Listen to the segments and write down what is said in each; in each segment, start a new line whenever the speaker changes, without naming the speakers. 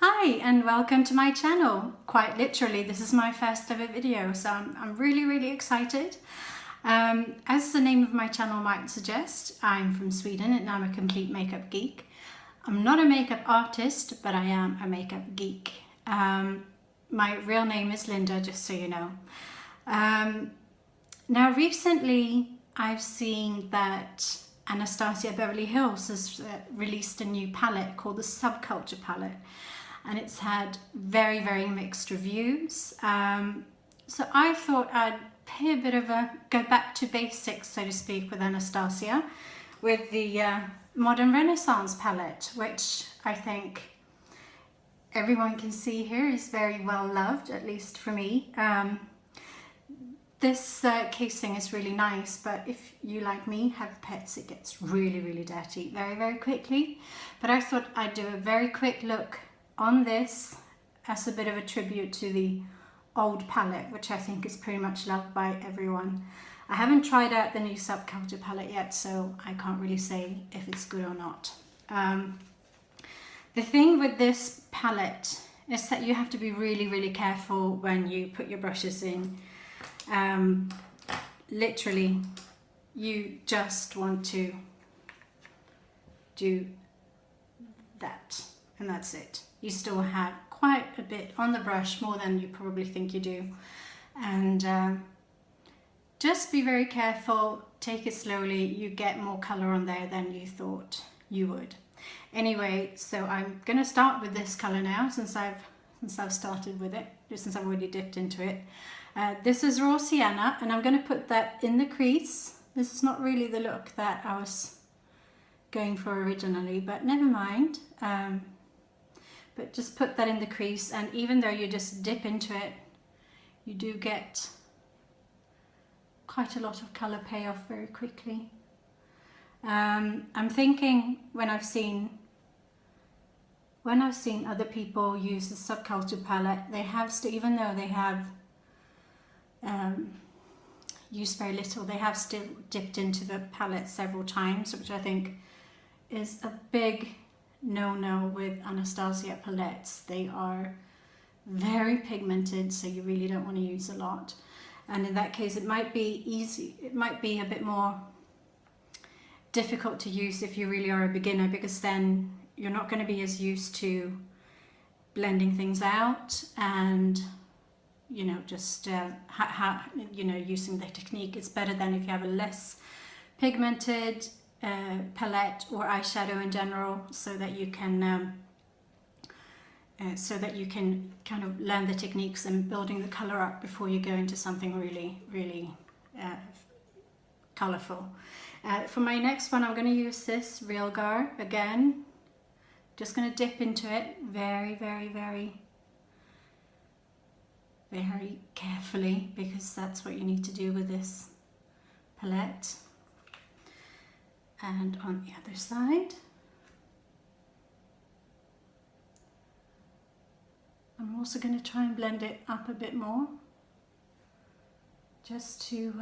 Hi and welcome to my channel. Quite literally, this is my first ever video, so I'm really excited. As the name of my channel might suggest, I'm from Sweden and I'm a complete makeup geek. I'm not a makeup artist, but I am a makeup geek. My real name is Linda, just so you know. Now recently I've seen that Anastasia Beverly Hills has released a new palette called the Subculture palette, and it's had very mixed reviews. So I thought I'd pay a bit of a go back to basics, so to speak, with Anastasia, with the Modern Renaissance palette, which I think everyone can see here is very well loved, at least for me. This casing is really nice, but if you, like me, have pets, it gets really dirty very quickly. But I thought I'd do a very quick look on this as a bit of a tribute to the old palette, which I think is pretty much loved by everyone. I haven't tried out the new Subculture palette yet, so I can't really say if it's good or not. The thing with this palette is that you have to be really careful when you put your brushes in. Literally, you just want to do that, and that's it. You still have quite a bit on the brush, more than you probably think you do, and just be very careful, take it slowly. You get more color on there than you thought you would. Anyway, so I'm gonna start with this color now, since I've started with it, since I've already dipped into it. This is Raw Sienna, and I'm going to put that in the crease. This is not really the look that I was going for originally, but never mind. But just put that in the crease, and even though you just dip into it, you do get quite a lot of color payoff very quickly. I'm thinking when I've seen other people use the Subculture palette, they have still, even though they have used very little, they have still dipped into the palette several times, which I think is a big no-no with Anastasia palettes. They are very pigmented, so you really don't want to use a lot. And in that case, it might be easy, it might be a bit more difficult to use if you really are a beginner, because then you're not going to be as used to blending things out and just using the technique. It's better than if you have a less pigmented palette or eyeshadow in general, so that you can kind of learn the techniques and building the color up before you go into something really colorful. For my next one, I'm going to use this Real Gar again. Just going to dip into it very carefully, because that's what you need to do with this palette. And on the other side, I'm also going to try and blend it up a bit more, just to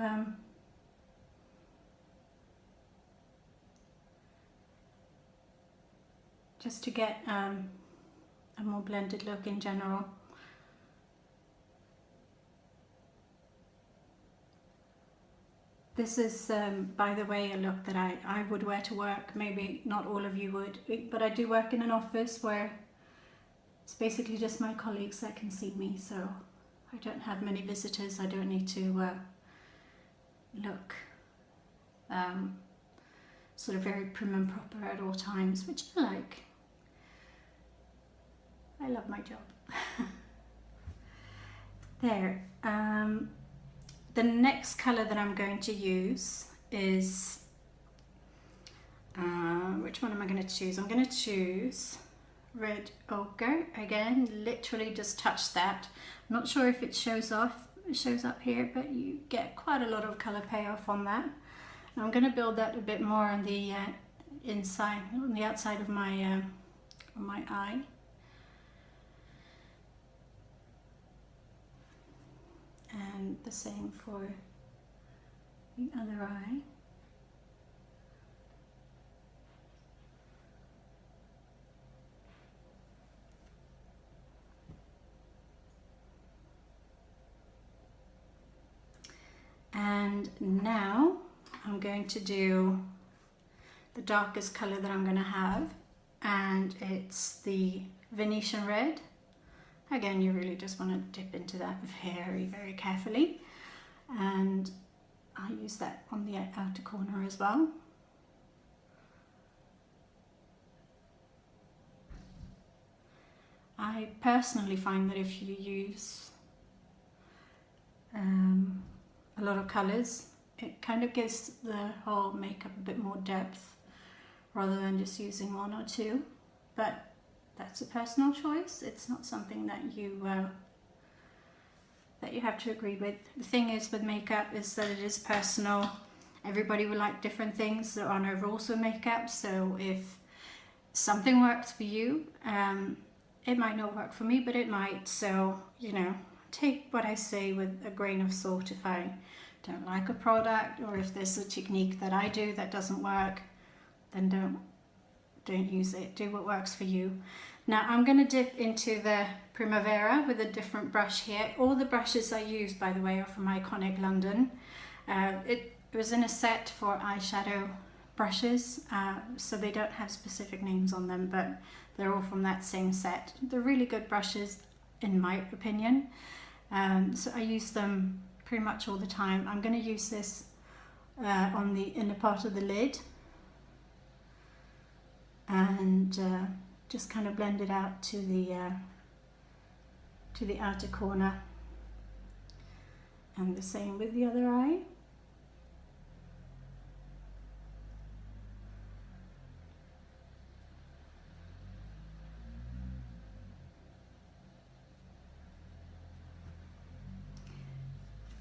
get a more blended look in general. This is, by the way, a look that I would wear to work. Maybe not all of you would, but I do work in an office where it's basically just my colleagues that can see me, so I don't have many visitors. I don't need to look sort of very prim and proper at all times, which I like. I love my job. There. The next color that I'm going to use is, which one am I going to choose? I'm going to choose Red Ochre again. Literally just touch that. I'm not sure if it shows up here, but you get quite a lot of color payoff on that. And I'm going to build that a bit more on the inside, on the outside of my eye. And the same for the other eye. And now I'm going to do the darkest color that I'm going to have, and it's the Venetian red. Again, you really just want to dip into that very, very carefully, and I use that on the outer corner as well. I personally find that if you use a lot of colors, it kind of gives the whole makeup a bit more depth rather than just using one or two, but that's a personal choice. It's not something that you have to agree with. The thing is with makeup is that it is personal. Everybody will like different things. There are no rules with makeup, so if something works for you, it might not work for me, but it might. So, you know, take what I say with a grain of salt. If I don't like a product, or if there's a technique that I do that doesn't work, then don't use it. Do what works for you. Now I'm going to dip into the Primavera with a different brush here. All the brushes I use, by the way, are from Iconic London. It was in a set for eyeshadow brushes, so they don't have specific names on them, but they're all from that same set. They're really good brushes in my opinion, so I use them pretty much all the time. I'm going to use this on the inner part of the lid, and just kind of blend it out to the outer corner, and the same with the other eye.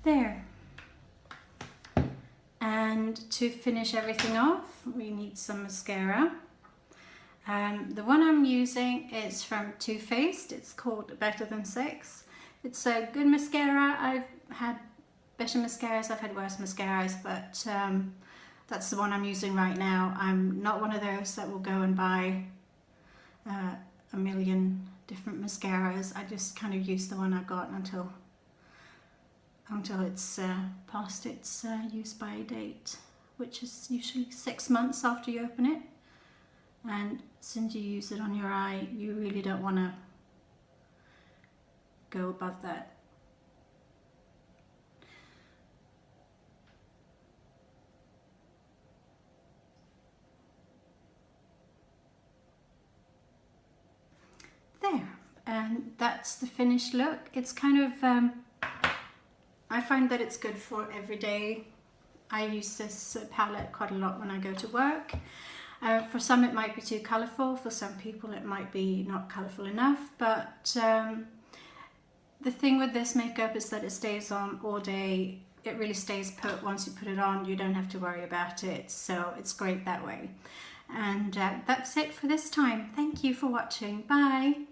There. And to finish everything off, we need some mascara. The one I'm using is from Too Faced. It's called Better Than Sex. It's a good mascara. I've had better mascaras, I've had worse mascaras, but that's the one I'm using right now. I'm not one of those that will go and buy a million different mascaras. I just kind of use the one I got until it's past its use by date, which is usually 6 months after you open it. And since you use it on your eye, you really don't want to go above that. There, and that's the finished look. It's kind of, I find that it's good for every day. I use this palette quite a lot when I go to work. For some it might be too colourful, for some people it might be not colourful enough, but the thing with this makeup is that it stays on all day. It really stays put. Once you put it on, you don't have to worry about it, so it's great that way. And that's it for this time. Thank you for watching. Bye!